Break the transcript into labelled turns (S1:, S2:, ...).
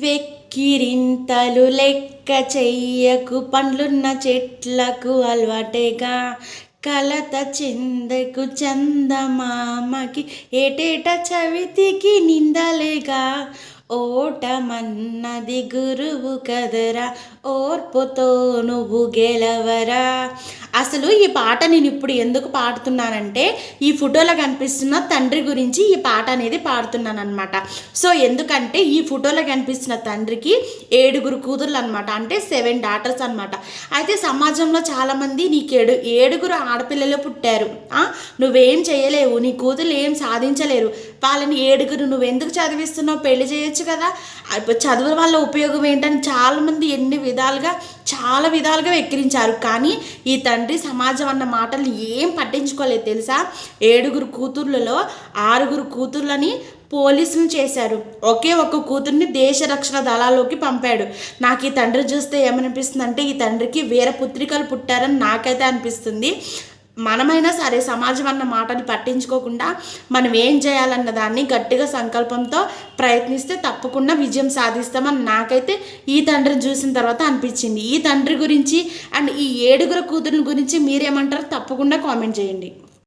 S1: వెక్కిరింతలు లెక్క చెయ్యకు, పండ్లున్న చెట్లకు అలవాటేగా. కలత చెందకు, చందమామకి ఏటేట చవితికి నిందలేగా. ఓటమన్నది గురువు కదరా, ఓర్పుతో నువ్వు గెలవరా. అసలు ఈ పాట నేను ఇప్పుడు ఎందుకు పాడుతున్నానంటే, ఈ ఫోటోలో కనిపిస్తున్న తండ్రి గురించి ఈ పాట అనేది పాడుతున్నాను అనమాట. సో ఎందుకంటే ఈ ఫోటోలో కనిపిస్తున్న తండ్రికి 7 కూతుర్లు అనమాట, అంటే 7 డాటర్స్ అనమాట. అయితే సమాజంలో చాలామంది నీకు 7 ఆడపిల్లలు పుట్టారు, నువ్వేం చేయలేవు, నీ కూతురు ఏం సాధించలేరు, వాళ్ళని 7 నువ్వెందుకు చదివిస్తున్నావు, పెళ్లి చేయొచ్చు కదా, చదువు వల్ల ఉపయోగం ఏంటని చాలామంది చాలా విధాలుగా వెక్కిరించారు. కానీ ఈ తండ్రి సమాజం అన్న మాటలు ఏం పట్టించుకోలేదు తెలుసా. 7 కూతుర్లలో 6 కూతుర్లని పోలీసులు చేశారు, ఒకే ఒక్క కూతుర్ని దేశ రక్షణ దళాల్లోకి పంపాడు. నాకు ఈ తండ్రి చూస్తే ఏమనిపిస్తుంది అంటే, ఈ తండ్రికి వేరే పుత్రికలు పుట్టారని నాకైతే అనిపిస్తుంది. మనమైనా సరే సమాజం అన్న మాటని పట్టించుకోకుండా మనం ఏం చేయాలన్న దాన్ని గట్టిగా సంకల్పంతో ప్రయత్నిస్తే తప్పకుండా విజయం సాధిస్తామని నాకైతే ఈ తండ్రిని చూసిన తర్వాత అనిపించింది. ఈ తండ్రి గురించి అండ్ ఈ 7 కూతుర్ల గురించి మీరేమంటారో తప్పకుండా కామెంట్ చేయండి.